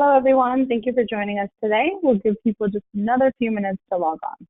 Hello, everyone. Thank you for joining us today. We'll give people just another few minutes to log on.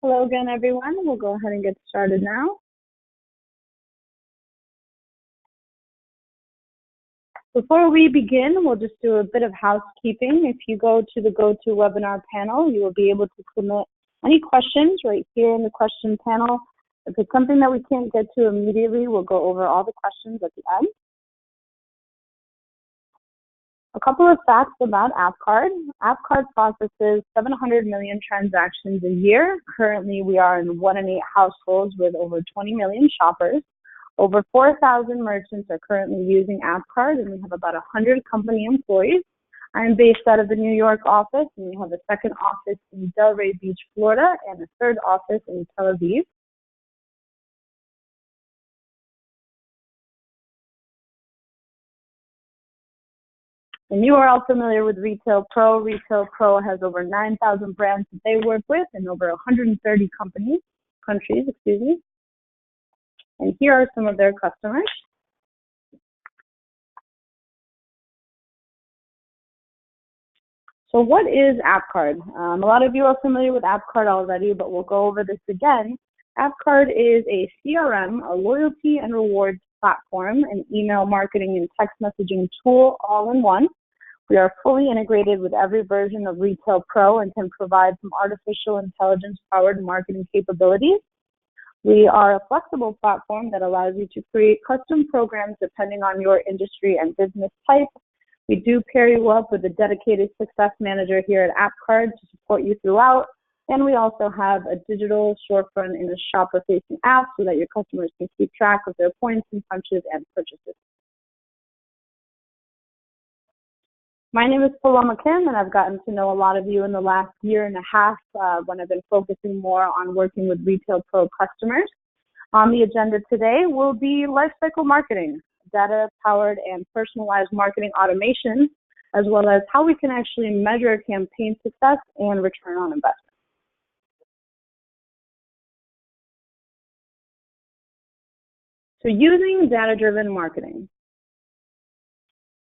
Hello again, everyone. We'll go ahead and get started now. Before we begin, we'll just do a bit of housekeeping. If you go to the GoToWebinar panel, you will be able to submit any questions right here in the question panel. If it's something that we can't get to immediately, we'll go over all the questions at the end. A couple of facts about AppCard. AppCard processes 700 million transactions a year. Currently, we are in 1 in 8 households with over 20 million shoppers. Over 4,000 merchants are currently using AppCard, and we have about 100 company employees. I'm based out of the New York office, and we have a second office in Delray Beach, Florida, and a third office in Tel Aviv. And you are all familiar with Retail Pro. Retail Pro has over 9,000 brands that they work with in over 130 countries. And here are some of their customers. So what is AppCard? A lot of you are familiar with AppCard already, but we'll go over this again. AppCard is a CRM, a loyalty and rewards platform, an email marketing and text messaging tool all in one. We are fully integrated with every version of Retail Pro and can provide some artificial intelligence-powered marketing capabilities. We are a flexible platform that allows you to create custom programs depending on your industry and business type. We do pair you up with a dedicated success manager here at AppCard to support you throughout. And we also have a digital storefront in a shopper-facing app so that your customers can keep track of their points and punches and purchases. My name is Paloma Kim, and I've gotten to know a lot of you in the last year and a half when I've been focusing more on working with Retail Pro customers. On the agenda today will be lifecycle marketing, data-powered and personalized marketing automation, as well as how we can actually measure campaign success and return on investment. So using data-driven marketing.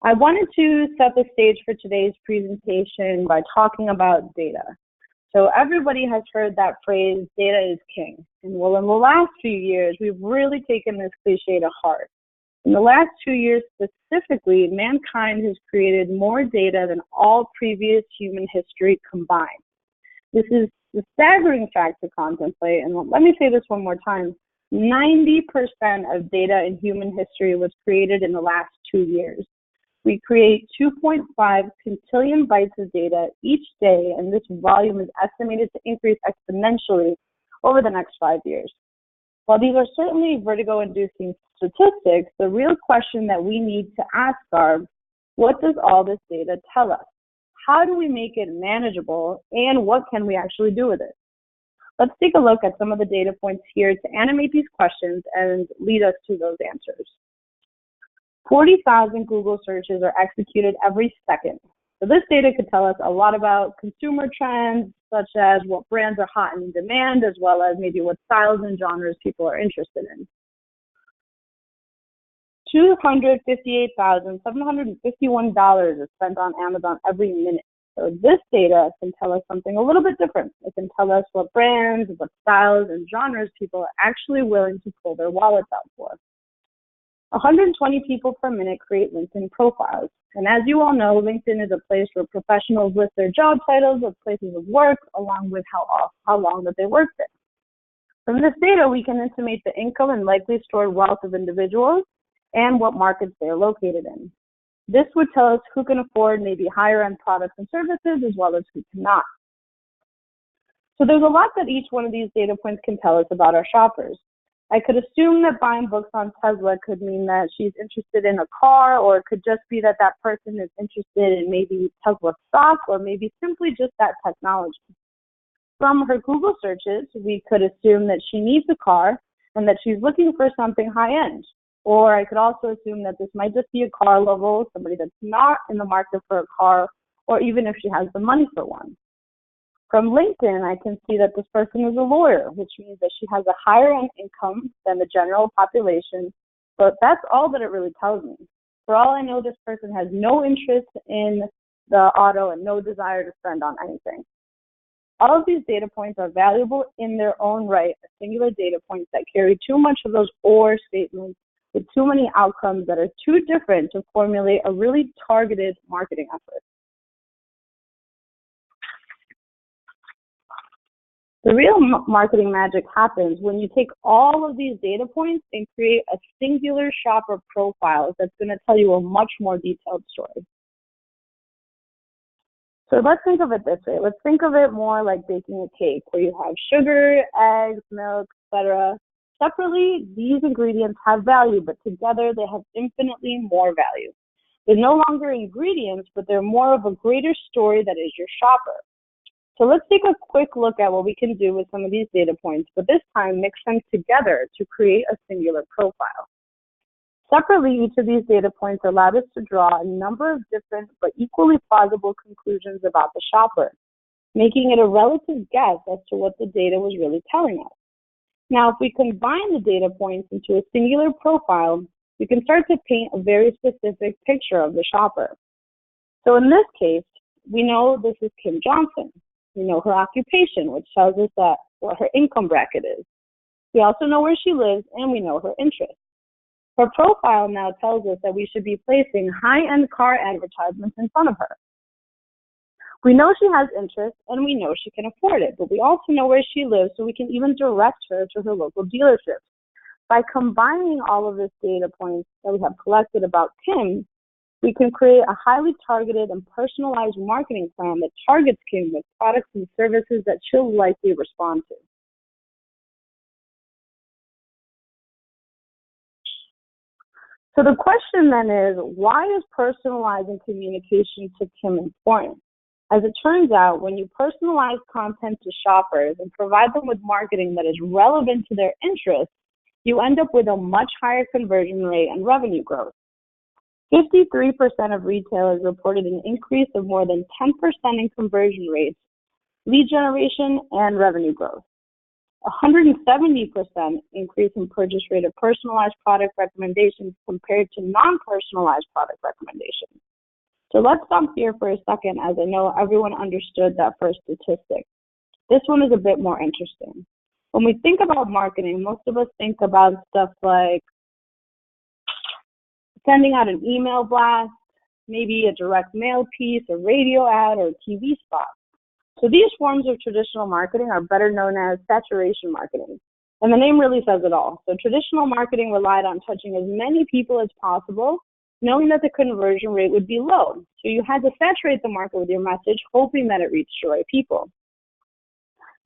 I wanted to set the stage for today's presentation by talking about data. So everybody has heard that phrase, data is king. And well, in the last few years, we've really taken this cliche to heart. In the last 2 years specifically, mankind has created more data than all previous human history combined. This is a staggering fact to contemplate, and let me say this one more time. 90% of data in human history was created in the last 2 years. We create 2.5 quintillion bytes of data each day, and this volume is estimated to increase exponentially over the next 5 years. While these are certainly vertigo-inducing statistics, the real question that we need to ask are, what does all this data tell us? How do we make it manageable, and what can we actually do with it? Let's take a look at some of the data points here to animate these questions and lead us to those answers. 40,000 Google searches are executed every second. So this data could tell us a lot about consumer trends, such as what brands are hot and in demand, as well as maybe what styles and genres people are interested in. $258,751 is spent on Amazon every minute. So this data can tell us something a little bit different. It can tell us what brands, what styles, and genres people are actually willing to pull their wallets out for. 120 people per minute create LinkedIn profiles. And as you all know, LinkedIn is a place where professionals list their job titles of places of work, along with how long that they worked there. From this data, we can estimate the income and likely stored wealth of individuals and what markets they are located in. This would tell us who can afford maybe higher end products and services as well as who cannot. So there's a lot that each one of these data points can tell us about our shoppers. I could assume that buying books on Tesla could mean that she's interested in a car, or it could just be that that person is interested in maybe Tesla stock, or maybe simply just that technology. From her Google searches, we could assume that she needs a car and that she's looking for something high-end. Or I could also assume that this might just be a car lover, somebody that's not in the market for a car, or even if she has the money for one. From LinkedIn, I can see that this person is a lawyer, which means that she has a higher end income than the general population, but that's all that it really tells me. For all I know, this person has no interest in the auto and no desire to spend on anything. All of these data points are valuable in their own right, singular data points that carry too much of those or statements with too many outcomes that are too different to formulate a really targeted marketing effort. The real marketing magic happens when you take all of these data points and create a singular shopper profile that's going to tell you a much more detailed story. So let's think of it this way. Let's think of it more like baking a cake, where you have sugar, eggs, milk, etc. Separately, these ingredients have value, but together they have infinitely more value. They're no longer ingredients, but they're more of a greater story that is your shopper. So let's take a quick look at what we can do with some of these data points, but this time mix them together to create a singular profile. Separately, each of these data points allowed us to draw a number of different but equally plausible conclusions about the shopper, making it a relative guess as to what the data was really telling us. Now, if we combine the data points into a singular profile, we can start to paint a very specific picture of the shopper. So in this case, we know this is Kim Johnson. We know her occupation, which tells us what her income bracket is. We also know where she lives, and we know her interests. Her profile now tells us that we should be placing high-end car advertisements in front of her. We know she has interests, and we know she can afford it, but we also know where she lives, so we can even direct her to her local dealership. By combining all of this data points that we have collected about Kim, we can create a highly targeted and personalized marketing plan that targets Kim with products and services that she'll likely respond to. So the question then is, why is personalizing communication to Kim important? As it turns out, when you personalize content to shoppers and provide them with marketing that is relevant to their interests, you end up with a much higher conversion rate and revenue growth. 53% of retailers reported an increase of more than 10% in conversion rates, lead generation, and revenue growth. 170% increase in purchase rate of personalized product recommendations compared to non-personalized product recommendations. So let's stop here for a second, as I know everyone understood that first statistic. This one is a bit more interesting. When we think about marketing, most of us think about stuff like sending out an email blast, maybe a direct mail piece, a radio ad, or a TV spot. So these forms of traditional marketing are better known as saturation marketing. And the name really says it all. So traditional marketing relied on touching as many people as possible, knowing that the conversion rate would be low. So you had to saturate the market with your message, hoping that it reached the right people.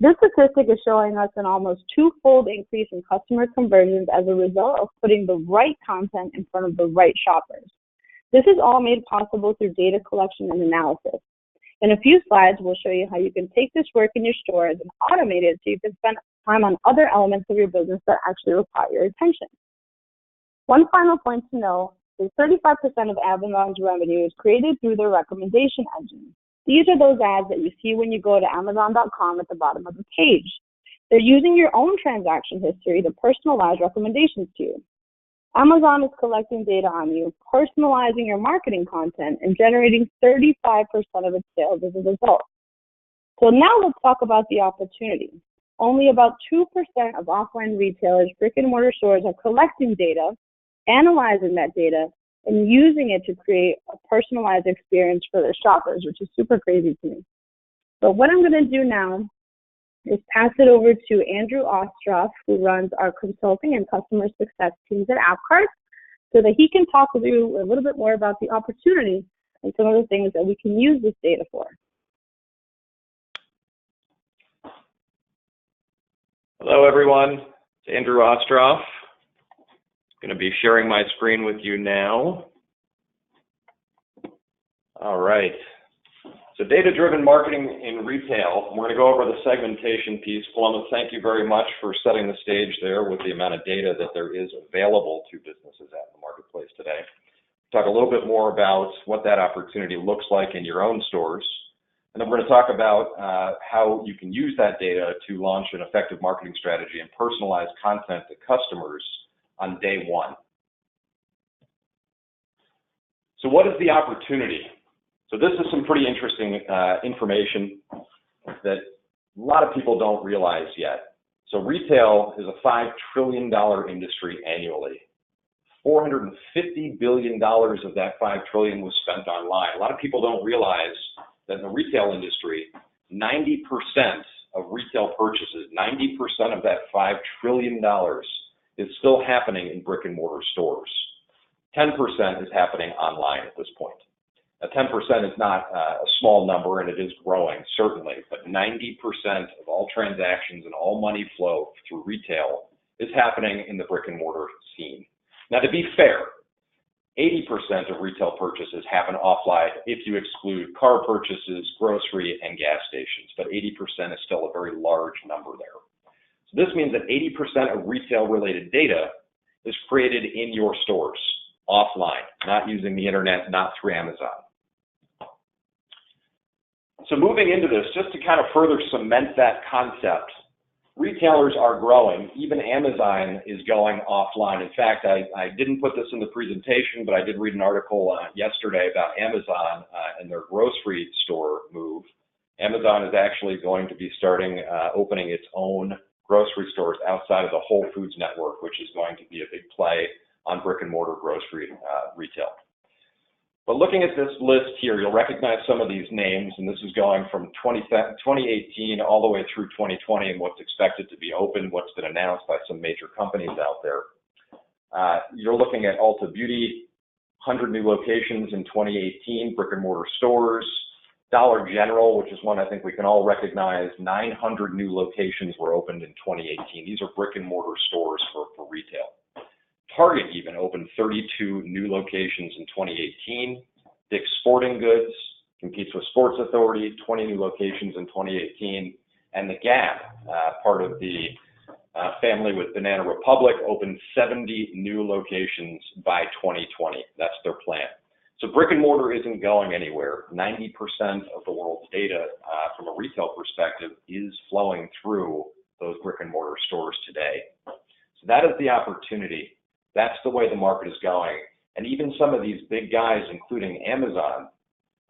This statistic is showing us an almost twofold increase in customer conversions as a result of putting the right content in front of the right shoppers. This is all made possible through data collection and analysis. In a few slides, we'll show you how you can take this work in your stores and automate it so you can spend time on other elements of your business that actually require your attention. One final point to know is 35% of Amazon's revenue is created through their recommendation engine. These are those ads that you see when you go to Amazon.com at the bottom of the page. They're using your own transaction history to personalize recommendations to you. Amazon is collecting data on you, personalizing your marketing content, and generating 35% of its sales as a result. So now let's talk about the opportunity. Only about 2% of offline retailers, brick-and-mortar stores, are collecting data, analyzing that data, and using it to create a personalized experience for their shoppers, which is super crazy to me. So what I'm going to do now is pass it over to Andrew Ostroff, who runs our consulting and customer success teams at AppCard, so that he can talk with you a little bit more about the opportunity and some of the things that we can use this data for. Hello, everyone. It's Andrew Ostroff. I'm going to be sharing my screen with you now. All right. So data-driven marketing in retail. We're going to go over the segmentation piece. Columbus, thank you very much for setting the stage there with the amount of data that there is available to businesses at the marketplace today. Talk a little bit more about what that opportunity looks like in your own stores. And then we're going to talk about how you can use that data to launch an effective marketing strategy and personalize content to customers on day one. So what is the opportunity? So this is some pretty interesting information that a lot of people don't realize yet. So retail is a $5 trillion industry annually. $450 billion of that $5 trillion was spent online. A lot of people don't realize that in the retail industry, 90% of retail purchases, 90% of that $5 trillion is still happening in brick and mortar stores. 10% is happening online at this point. Now, 10% is not a small number, and it is growing, certainly, but 90% of all transactions and all money flow through retail is happening in the brick and mortar scene. Now, to be fair, 80% of retail purchases happen offline if you exclude car purchases, grocery, and gas stations, but 80% is still a very large number there. So this means that 80% of retail-related data is created in your stores, offline, not using the internet, not through Amazon. So moving into this, just to kind of further cement that concept, retailers are growing. Even Amazon is going offline. In fact, I didn't put this in the presentation, but I did read an article yesterday about Amazon and their grocery store move. Amazon is actually going to be starting opening its own grocery stores outside of the Whole Foods network, which is going to be a big play on brick and mortar grocery retail. But looking at this list here, you'll recognize some of these names, and this is going from 2018 all the way through 2020 and what's expected to be open, what's been announced by some major companies out there. You're looking at Ulta Beauty, 100 new locations in 2018, brick and mortar stores. Dollar General, which is one I think we can all recognize, 900 new locations were opened in 2018. These are brick and mortar stores for retail. Target even opened 32 new locations in 2018. Dick's Sporting Goods competes with Sports Authority, 20 new locations in 2018. And The Gap, part of the family with Banana Republic, opened 70 new locations by 2020. That's their plan. So brick and mortar isn't going anywhere. 90% of the world's data from a retail perspective is flowing through those brick and mortar stores today. So that is the opportunity. That's the way the market is going. And even some of these big guys, including Amazon,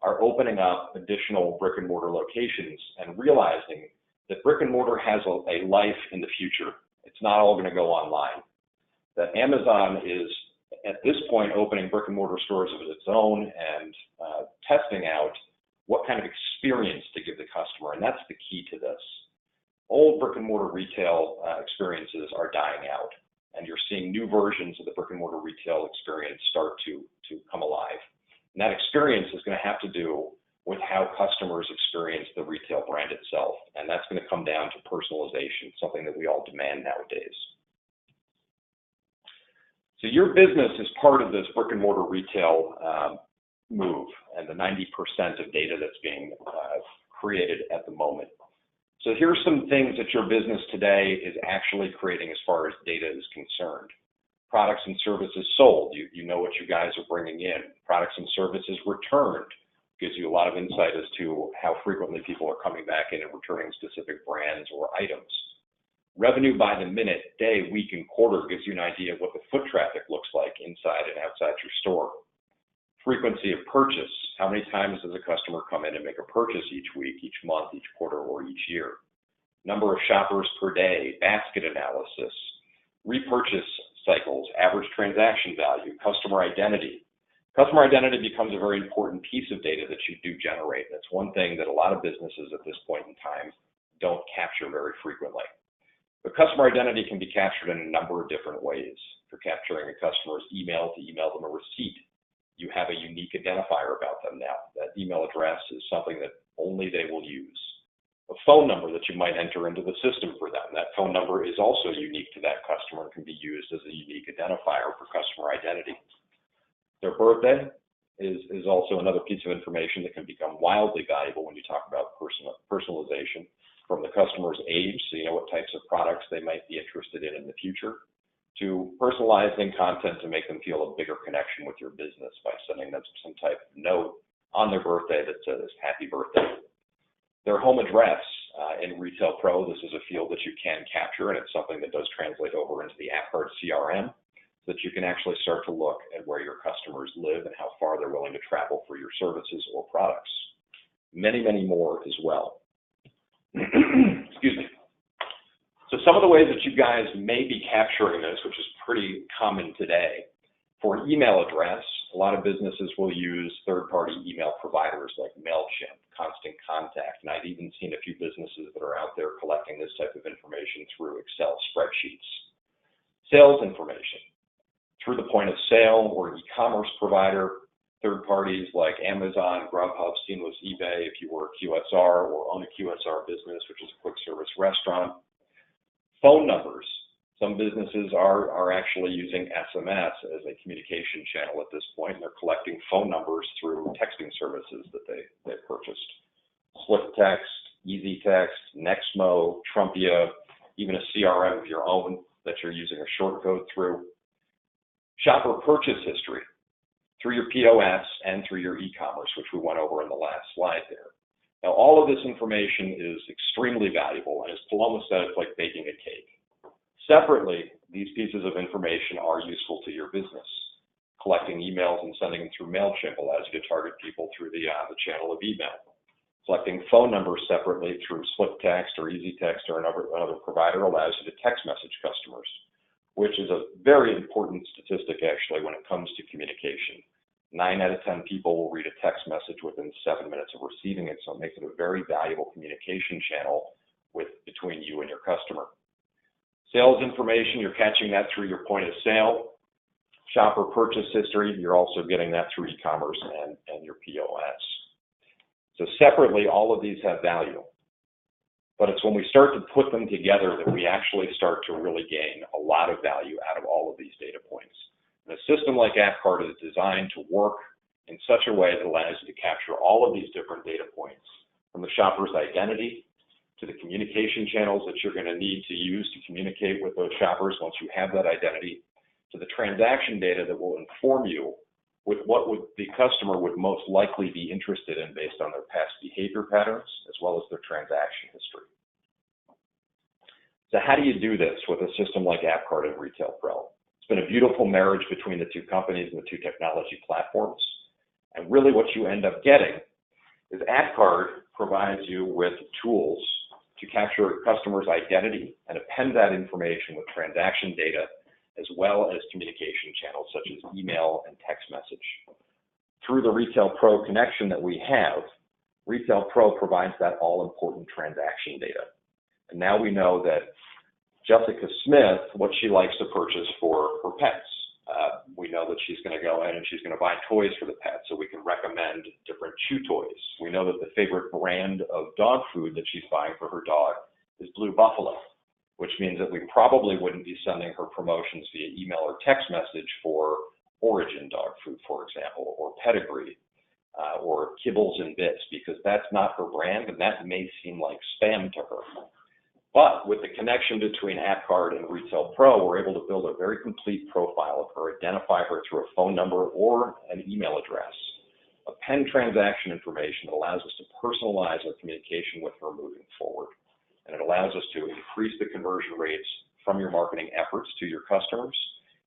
are opening up additional brick and mortar locations and realizing that brick and mortar has a life in the future. It's not all going to go online. That Amazon is, at this point, opening brick and mortar stores of its own and testing out what kind of experience to give the customer. And that's the key to this. Old brick and mortar retail experiences are dying out. And you're seeing new versions of the brick and mortar retail experience start to come alive. And that experience is going to have to do with how customers experience the retail brand itself. And that's going to come down to personalization, something that we all demand nowadays. So your business is part of this brick and mortar retail move and the 90% of data that's being created at the moment. So here's some things that your business today is actually creating as far as data is concerned. Products and services sold, you know what you guys are bringing in. Products and services returned, gives you a lot of insight as to how frequently people are coming back in and returning specific brands or items. Revenue by the minute, day, week, and quarter gives you an idea of what the foot traffic looks like inside and outside your store. Frequency of purchase, how many times does a customer come in and make a purchase each week, each month, each quarter, or each year? Number of shoppers per day, basket analysis, repurchase cycles, average transaction value, customer identity. Customer identity becomes a very important piece of data that you do generate. That's one thing that a lot of businesses at this point in time don't capture very frequently. But customer identity can be captured in a number of different ways. If you're capturing a customer's email to email them a receipt, you have a unique identifier about them now. That email address is something that only they will use. A phone number that you might enter into the system for them. That phone number is also unique to that customer and can be used as a unique identifier for customer identity. Their birthday is also another piece of information that can become wildly valuable when you talk about personalization, from the customer's age, so you know what types of products they might be interested in the future, to personalizing content to make them feel a bigger connection with your business by sending them some type of note on their birthday that says happy birthday. Their home address in Retail Pro, this is a field that you can capture, and it's something that does translate over into the AppCard CRM, so that you can actually start to look at where your customers live and how far they're willing to travel for your services or products. Many, many more as well. Excuse me. So some of the ways that you guys may be capturing this, which is pretty common today, for an email address, a lot of businesses will use third-party email providers like MailChimp, Constant Contact, and I've even seen a few businesses that are out there collecting this type of information through Excel spreadsheets. Sales information, through the point of sale or e-commerce provider, third parties like Amazon, Grubhub, Seamless, eBay, if you were a QSR or own a QSR business, which is a quick service restaurant. Phone numbers. Some businesses are actually using SMS as a communication channel at this point, and they're collecting phone numbers through texting services that they purchased. SwiftText, EasyText, Nexmo, Trumpia, even a CRM of your own that you're using a short code through. Shopper purchase history, through your POS and through your e-commerce, which we went over in the last slide there. Now, all of this information is extremely valuable, and as Paloma said, it's like baking a cake. Separately, these pieces of information are useful to your business. Collecting emails and sending them through MailChimp allows you to target people through the channel of email. Collecting phone numbers separately through SwiftText or EasyText or another provider allows you to text message customers, which is a very important statistic actually when it comes to communication. 9 out of 10 people will read a text message within 7 minutes of receiving it, so it makes it a very valuable communication channel between you and your customer. Sales information, you're catching that through your point of sale. Shopper purchase history, you're also getting that through e-commerce and your POS. So separately, all of these have value. But it's when we start to put them together that we actually start to really gain a lot of value out of all of these data points. And a system like AppCard is designed to work in such a way that allows you to capture all of these different data points, from the shopper's identity to the communication channels that you're going to need to use to communicate with those shoppers once you have that identity, to the transaction data that will inform you with what the customer would most likely be interested in based on their past behavior patterns, as well as their transaction history. So how do you do this with a system like AppCard and Retail Pro? It's been a beautiful marriage between the two companies and the two technology platforms. And really what you end up getting is AppCard provides you with tools to capture a customer's identity and append that information with transaction data, as well as communication channels such as email and text message. Through the Retail Pro connection that we have, Retail Pro provides that all-important transaction data. And now we know that Jessica Smith, what she likes to purchase for her pets. We know that she's going to go in and she's going to buy toys for the pet, so we can recommend different chew toys. We know that the favorite brand of dog food that she's buying for her dog is Blue Buffalo, which means that we probably wouldn't be sending her promotions via email or text message for Origin dog food, for example, or Pedigree, or Kibbles and Bits, because that's not her brand, and that may seem like spam to her. But with the connection between AppCard and Retail Pro, we're able to build a very complete profile of her, identify her through a phone number or an email address, append transaction information that allows us to personalize our communication with her moving forward. And it allows us to increase the conversion rates from your marketing efforts to your customers,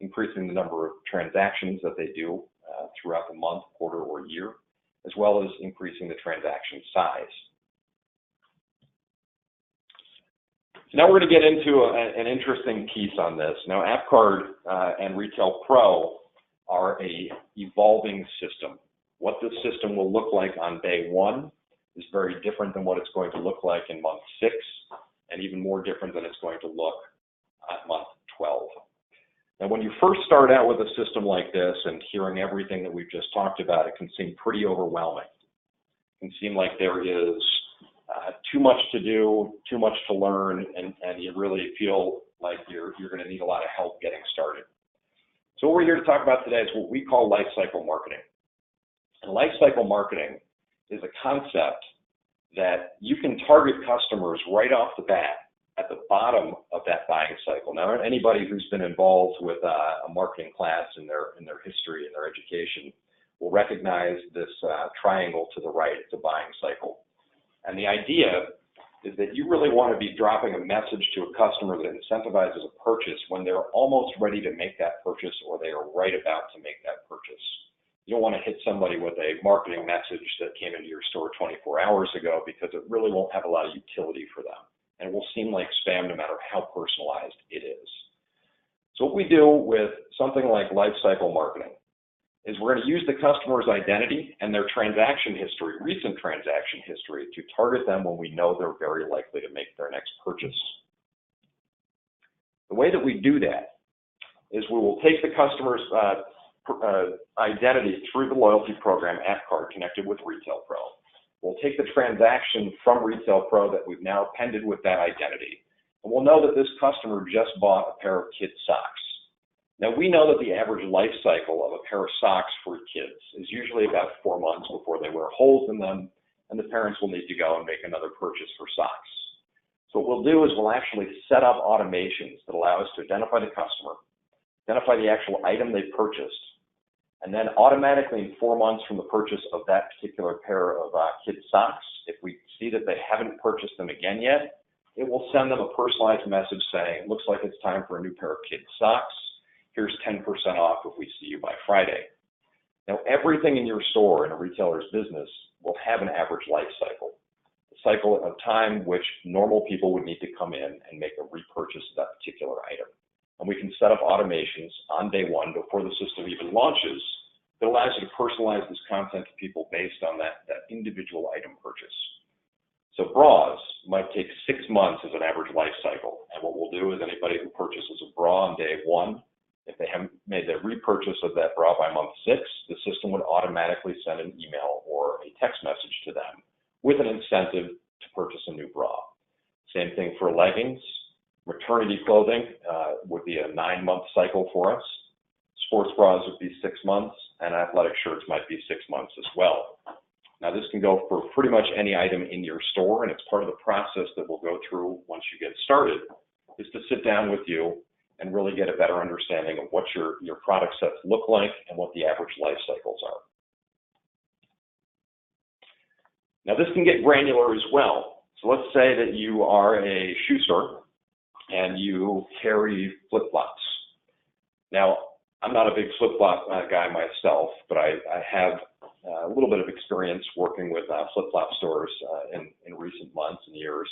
increasing the number of transactions that they do throughout the month, quarter, or year, as well as increasing the transaction size. So now we're going to get into an interesting piece on this. Now, AppCard and Retail Pro are a evolving system. What this system will look like on day one is very different than what it's going to look like in month 6, and even more different than it's going to look at month 12. Now, when you first start out with a system like this and hearing everything that we've just talked about, it can seem pretty overwhelming. It can seem like there is too much to do, too much to learn, and you really feel like you're going to need a lot of help getting started. So what we're here to talk about today is what we call life cycle marketing. And life cycle marketing is a concept that you can target customers right off the bat at the bottom of that buying cycle. Now, anybody who's been involved with a marketing class in their history and their education will recognize this triangle to the right. It's a buying cycle. And the idea is that you really want to be dropping a message to a customer that incentivizes a purchase when they're almost ready to make that purchase or they are right about to make that purchase. You don't want to hit somebody with a marketing message that came into your store 24 hours ago, because it really won't have a lot of utility for them. And it will seem like spam no matter how personalized it is. So what we do with something like lifecycle marketing is we're going to use the customer's identity and their transaction history, recent transaction history, to target them when we know they're very likely to make their next purchase. The way that we do that is we will take the customer's identity through the loyalty program AppCard connected with Retail Pro. We'll take the transaction from Retail Pro that we've now appended with that identity, and we'll know that this customer just bought a pair of kids' socks. Now, we know that the average life cycle of a pair of socks for kids is usually about 4 months before they wear holes in them, and the parents will need to go and make another purchase for socks. So what we'll do is we'll actually set up automations that allow us to identify the customer, identify the actual item they purchased, and then automatically in 4 months from the purchase of that particular pair of kids' socks, if we see that they haven't purchased them again yet, it will send them a personalized message saying, it looks like it's time for a new pair of kids' socks. Here's 10% off if we see you by Friday. Now, everything in your store in a retailer's business will have an average life cycle, a cycle of time which normal people would need to come in and make a repurchase of that particular item. And we can set up automations on day one before the system even launches that allows you to personalize this content to people based on that individual item purchase. So bras might take 6 months as an average life cycle. And what we'll do is anybody who purchases a bra on day one, if they haven't made their repurchase of that bra by month 6, the system would automatically send an email or a text message to them with an incentive to purchase a new bra. Same thing for leggings. Maternity clothing would be a 9-month cycle for us. Sports bras would be 6 months, and athletic shirts might be 6 months as well. Now, this can go for pretty much any item in your store, and it's part of the process that we'll go through once you get started, is to sit down with you and really get a better understanding of what your product sets look like and what the average life cycles are. Now, this can get granular as well. So let's say that you are a shoe store and you carry flip-flops. Now, I'm not a big flip-flop guy myself, but I have a little bit of experience working with flip-flop stores in recent months and years.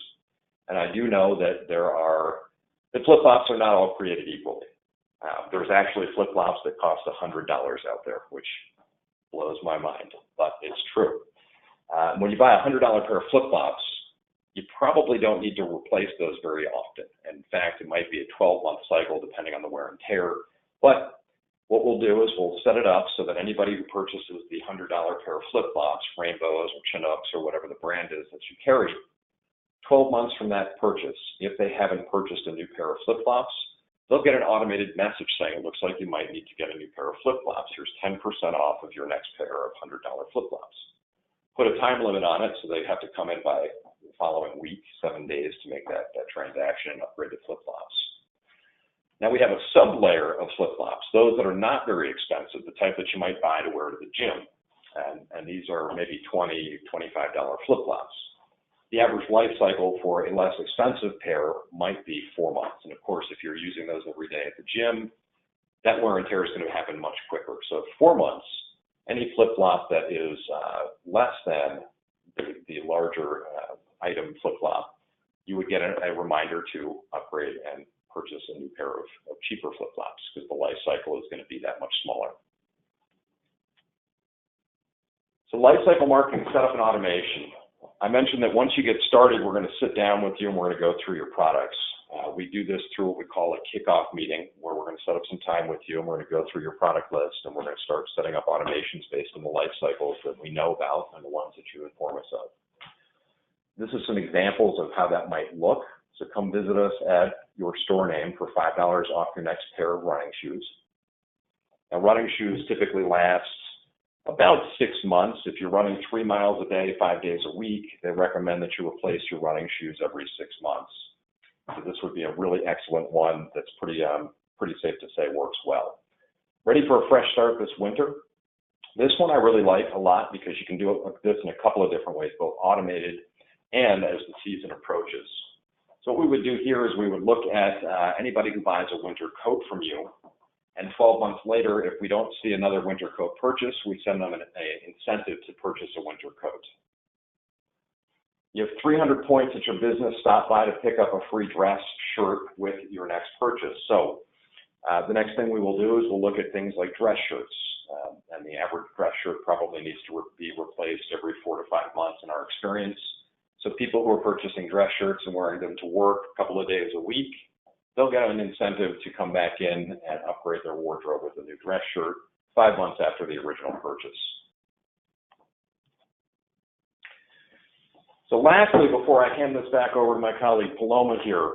And I do know that the flip-flops are not all created equally. There's actually flip-flops that cost $100 out there, which blows my mind, but it's true. When you buy a $100 pair of flip-flops, you probably don't need to replace those very often. In fact, it might be a 12-month cycle depending on the wear and tear. But What we'll do is we'll set it up so that anybody who purchases the $100 pair of flip-flops, Rainbows or Chinooks or whatever the brand is that you carry, 12 months from that purchase, if they haven't purchased a new pair of flip-flops, they'll get an automated message saying, it looks like you might need to get a new pair of flip-flops. Here's 10% off of your next pair of $100 flip-flops. Put a time limit on it, so they have to come in by the following week, 7 days, to make that transaction and upgrade to flip-flops. Now we have a sub-layer of flip-flops, those that are not very expensive, the type that you might buy to wear to the gym. And these are maybe $20, $25 flip-flops. The average life cycle for a less expensive pair might be 4 months. And of course, if you're using those every day at the gym, that wear and tear is going to happen much quicker. So 4 months, any flip-flop that is less than the larger item flip-flop, you would get a reminder to upgrade and purchase a new pair of cheaper flip-flops because the life cycle is going to be that much smaller. So life cycle marketing, setup, and automation. I mentioned that once you get started, we're going to sit down with you and we're going to go through your products. We do this through what we call a kickoff meeting, where we're going to set up some time with you and we're going to go through your product list and we're going to start setting up automations based on the life cycles that we know about and the ones that you inform us of. This is some examples of how that might look. So come visit us at your store name for $5 off your next pair of running shoes. Now, running shoes typically last about 6 months. If you're running 3 miles a day, 5 days a week, they recommend that you replace your running shoes every 6 months. So this would be a really excellent one that's pretty safe to say works well. Ready for a fresh start this winter? This one I really like a lot because you can do this in a couple of different ways, both automated and as the season approaches. So what we would do here is we would look at anybody who buys a winter coat from you, and 12 months later, if we don't see another winter coat purchase, we send them an incentive to purchase a winter coat. You have 300 points at your business. Stop by to pick up a free dress shirt with your next purchase. So the next thing we will do is we'll look at things like dress shirts. And the average dress shirt probably needs to be replaced every 4 to 5 months in our experience. So people who are purchasing dress shirts and wearing them to work a couple of days a week, they'll get an incentive to come back in and upgrade their wardrobe with a new dress shirt 5 months after the original purchase. So lastly, before I hand this back over to my colleague Paloma here,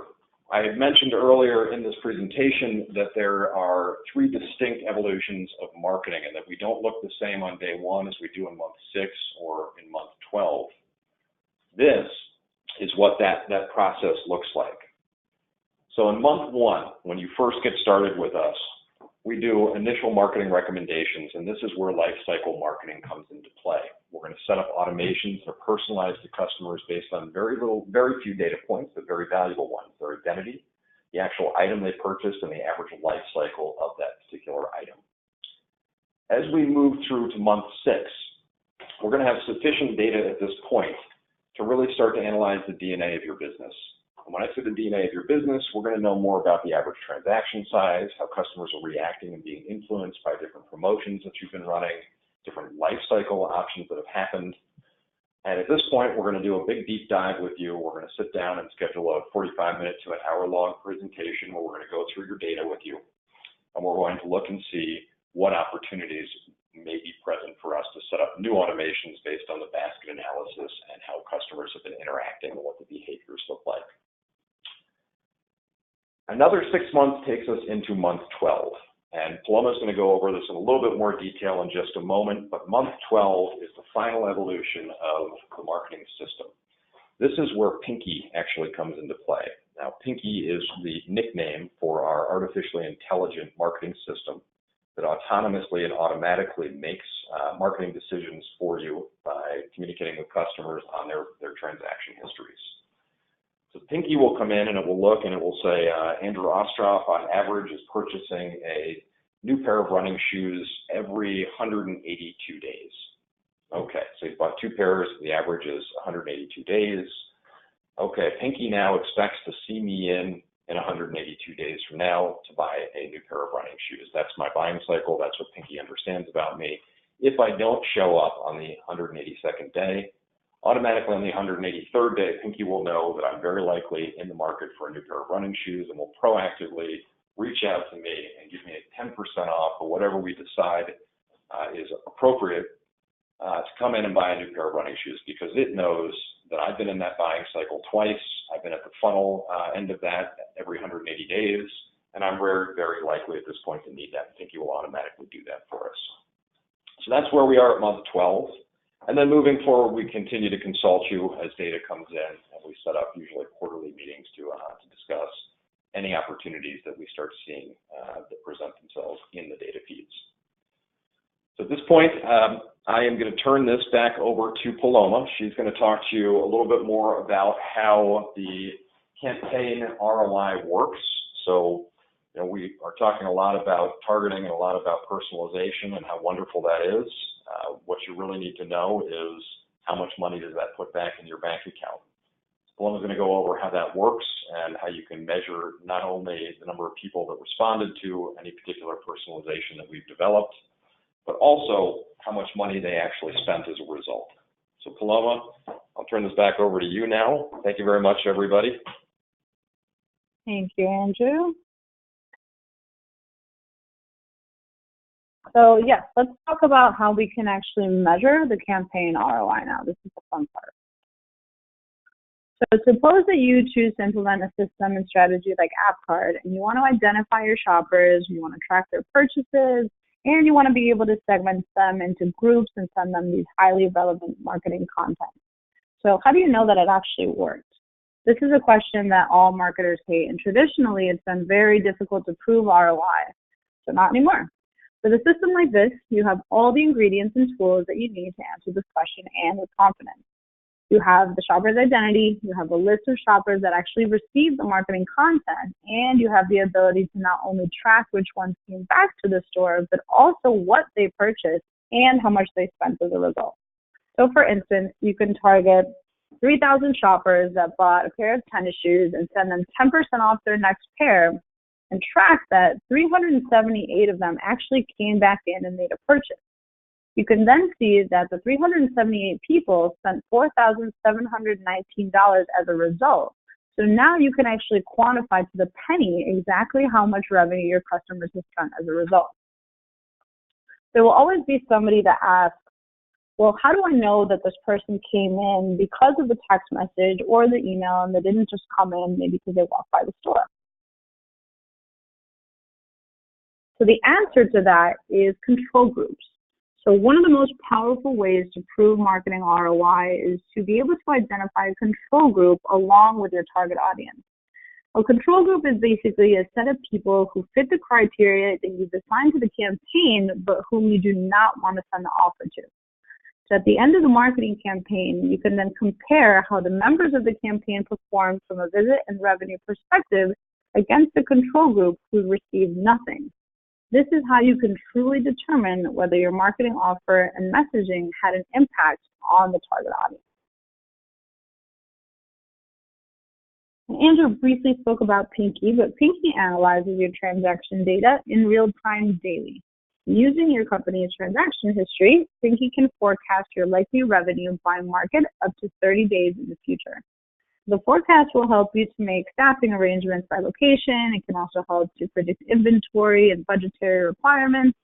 I had mentioned earlier in this presentation that there are 3 distinct evolutions of marketing and that we don't look the same on day 1 as we do in month 6 or in month 12. This is what that process looks like. So in month 1, when you first get started with us, we do initial marketing recommendations, and this is where life cycle marketing comes into play. We're going to set up automations that are personalized to customers based on very few data points, but very valuable ones: their identity, the actual item they purchased, and the average life cycle of that particular item. As we move through to month 6, we're going to have sufficient data at this point to really start to analyze the DNA of your business. And when I say the DNA of your business, we're going to know more about the average transaction size, how customers are reacting and being influenced by different promotions that you've been running, different life cycle options that have happened. And at this point, we're going to do a big deep dive with you. We're going to sit down and schedule a 45-minute to an hour-long presentation where we're going to go through your data with you. And we're going to look and see what opportunities may be present for us to set up new automations based on the basket analysis and how customers have been interacting and what the behaviors look like. Another 6 months takes us into month 12, and Paloma's going to go over this in a little bit more detail in just a moment, but month 12 is the final evolution of the marketing system. This is where Pinky actually comes into play. Now, Pinky is the nickname for our artificially intelligent marketing system that autonomously and automatically makes marketing decisions for you by communicating with customers on their transaction histories. So Pinky will come in and it will look and it will say, Andrew Ostroff on average is purchasing a new pair of running shoes every 182 days. Okay, so he's bought 2 pairs, the average is 182 days. Okay, Pinky now expects to see me in 182 days from now to buy a new pair of running shoes. That's my buying cycle. That's what Pinky understands about me. If I don't show up on the 182nd day, automatically on the 183rd day, Pinky will know that I'm very likely in the market for a new pair of running shoes and will proactively reach out to me and give me a 10% off or whatever we decide is appropriate to come in and buy a new pair of running shoes, because it knows that I've been in that buying cycle twice. I've been at the funnel end of that every 180 days, and I'm very, very likely at this point to need that. I think you will automatically do that for us. So that's where we are at month 12. And then moving forward, we continue to consult you as data comes in, and we set up usually quarterly meetings to discuss any opportunities that we start seeing that present themselves in the data feeds. So at this point, I am going to turn this back over to Paloma. She's going to talk to you a little bit more about how the campaign ROI works. So, we are talking a lot about targeting and a lot about personalization and how wonderful that is. What you really need to know is how much money does that put back in your bank account. Paloma's going to go over how that works and how you can measure not only the number of people that responded to any particular personalization that we've developed, but also how much money they actually spent as a result. So Paloma, I'll turn this back over to you now. Thank you very much, everybody. Thank you, Andrew. So yes, let's talk about how we can actually measure the campaign ROI now. This is the fun part. So suppose that you choose to implement a system and strategy like AppCard, and you want to identify your shoppers, you want to track their purchases, and you want to be able to segment them into groups and send them these highly relevant marketing content. So how do you know that it actually worked? This is a question that all marketers hate, and traditionally it's been very difficult to prove ROI. So not anymore. With a system like this, you have all the ingredients and tools that you need to answer this question, and with confidence. You have the shopper's identity, you have a list of shoppers that actually receive the marketing content, and you have the ability to not only track which ones came back to the store, but also what they purchased and how much they spent as a result. So for instance, you can target 3,000 shoppers that bought a pair of tennis shoes and send them 10% off their next pair, and track that 378 of them actually came back in and made a purchase. You can then see that the 378 people spent $4,719 as a result. So now you can actually quantify to the penny exactly how much revenue your customers have spent as a result. There will always be somebody that asks, well, how do I know that this person came in because of the text message or the email and they didn't just come in maybe because they walked by the store? So the answer to that is control groups. So one of the most powerful ways to prove marketing ROI is to be able to identify a control group along with your target audience. A control group is basically a set of people who fit the criteria that you've assigned to the campaign, but whom you do not want to send the offer to. So at the end of the marketing campaign, you can then compare how the members of the campaign performed from a visit and revenue perspective against the control group who received nothing. This is how you can truly determine whether your marketing offer and messaging had an impact on the target audience. Andrew briefly spoke about Pinky, but Pinky analyzes your transaction data in real time daily. Using your company's transaction history, Pinky can forecast your likely revenue by market up to 30 days in the future. The forecast will help you to make staffing arrangements by location. It can also help to predict inventory and budgetary requirements.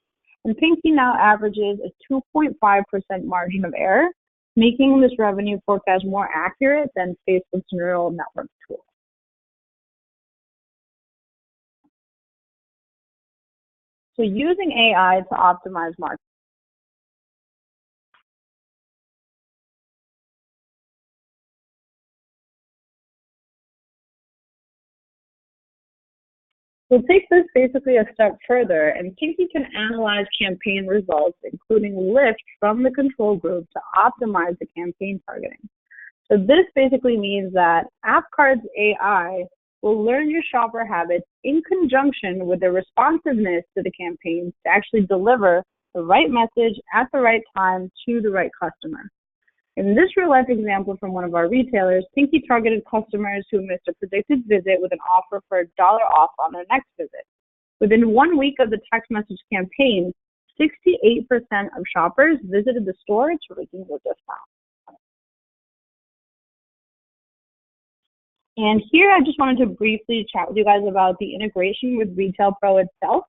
And Pinky now averages a 2.5% margin of error, making this revenue forecast more accurate than Facebook's neural network tool. So using AI to optimize marketing. We'll take this basically a step further, and Pinky can analyze campaign results, including lift from the control group, to optimize the campaign targeting. So this basically means that AppCard's AI will learn your shopper habits in conjunction with the responsiveness to the campaigns to actually deliver the right message at the right time to the right customer. In this real-life example from one of our retailers, Pinky targeted customers who missed a predicted visit with an offer for $1 off on their next visit. Within 1 week of the text message campaign, 68% of shoppers visited the store to redeem their discount. And here I just wanted to briefly chat with you guys about the integration with Retail Pro itself.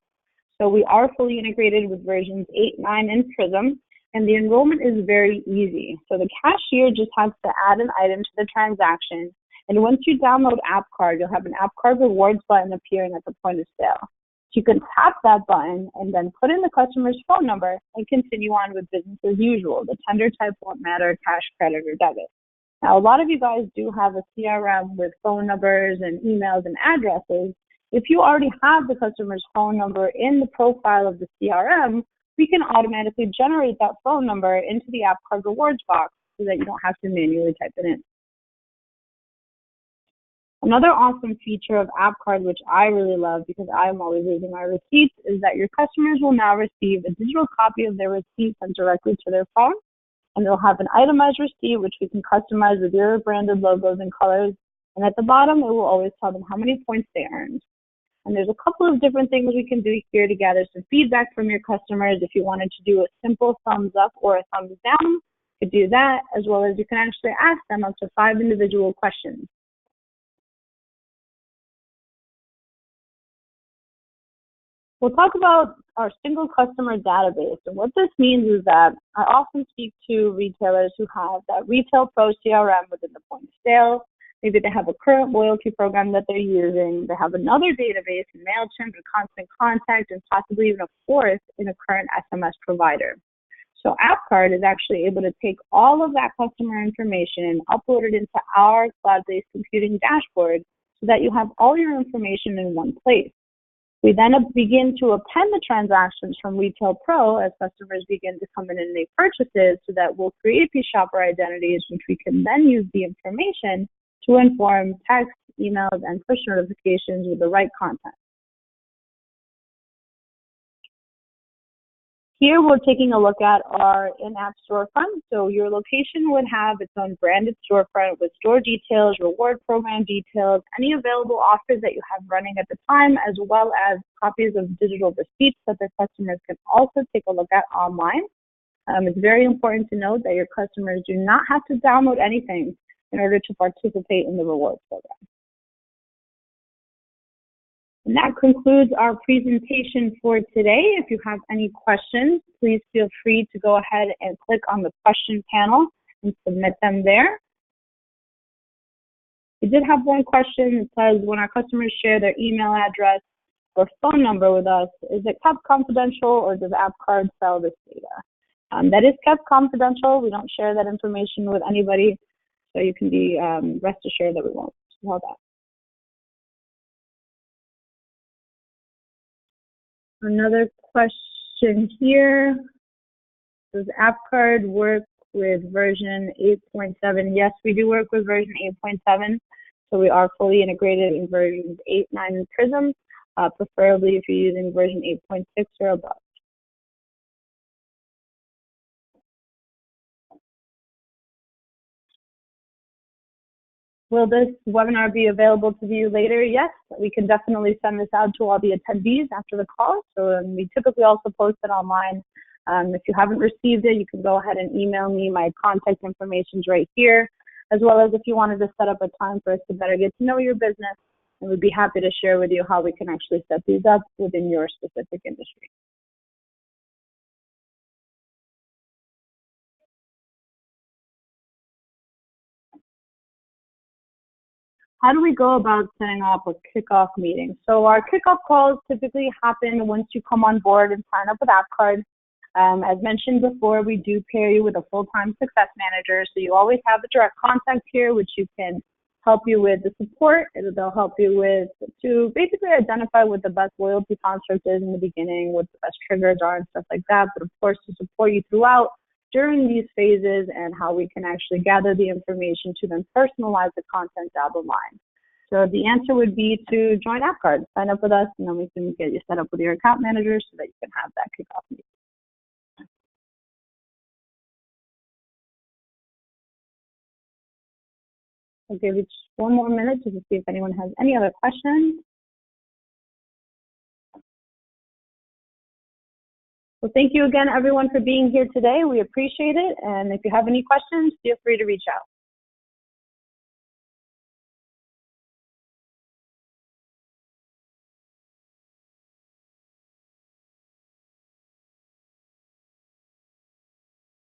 So we are fully integrated with versions 8, 9, and Prism, and the enrollment is very easy. So the cashier just has to add an item to the transaction, and once you download AppCard, you'll have an AppCard rewards button appearing at the point of sale. So you can tap that button and then put in the customer's phone number and continue on with business as usual. The tender type won't matter, cash, credit, or debit. Now, a lot of you guys do have a CRM with phone numbers and emails and addresses. If you already have the customer's phone number in the profile of the CRM, we can automatically generate that phone number into the AppCard rewards box so that you don't have to manually type it in. Another awesome feature of AppCard, which I really love because I'm always losing my receipts, is that your customers will now receive a digital copy of their receipt sent directly to their phone. And they'll have an itemized receipt, which we can customize with your branded logos and colors. And at the bottom, it will always tell them how many points they earned. And there's a couple of different things we can do here to gather some feedback from your customers. If you wanted to do a simple thumbs up or a thumbs down, you could do that, as well as you can actually ask them up to 5 individual questions. We'll talk about our single customer database. And what this means is that I often speak to retailers who have that Retail Pro CRM within the point of sale. Maybe they have a current loyalty program that they're using. They have another database in MailChimp and Constant Contact, and possibly even a fourth in a current SMS provider. So AppCard is actually able to take all of that customer information and upload it into our cloud-based computing dashboard so that you have all your information in one place. We then begin to append the transactions from Retail Pro as customers begin to come in and make purchases, so that we'll create these shopper identities, which we can then use the information to inform text, emails, and push notifications with the right content. Here we're taking a look at our in-app storefront. So your location would have its own branded storefront with store details, reward program details, any available offers that you have running at the time, as well as copies of digital receipts that the customers can also take a look at online. It's very important to note that your customers do not have to download anything in order to participate in the rewards program. And that concludes our presentation for today. If you have any questions, please feel free to go ahead and click on the question panel and submit them there. We did have one question. It says, when our customers share their email address or phone number with us, is it kept confidential, or does AppCard sell this data? That is kept confidential. We don't share that information with anybody, so you can be rest assured that we won't sell that. Another question here, does AppCard work with version 8.7? Yes, we do work with version 8.7. So we are fully integrated in versions 8, 9, and Prism, preferably if you're using version 8.6 or above. Will this webinar be available to view later? Yes, we can definitely send this out to all the attendees after the call. So we typically also post it online. If you haven't received it, you can go ahead and email me. My contact information is right here, as well as if you wanted to set up a time for us to better get to know your business, and we'd be happy to share with you how we can actually set these up within your specific industry. How do we go about setting up a kickoff meeting? So our kickoff calls typically happen once you come on board and sign up with AppCard. As mentioned before, we do pair you with a full-time success manager, so you always have a direct contact here, which you can help you with the support. They'll help you with to basically identify what the best loyalty construct is in the beginning, what the best triggers are and stuff like that, but of course to support you throughout during these phases and how we can actually gather the information to then personalize the content down the line. So the answer would be to join AppCard, sign up with us, and then we can get you set up with your account manager so that you can have that kickoff meeting. I'll give you just one more minute to see if anyone has any other questions. Well, thank you again, everyone, for being here today. We appreciate it. And if you have any questions, feel free to reach out.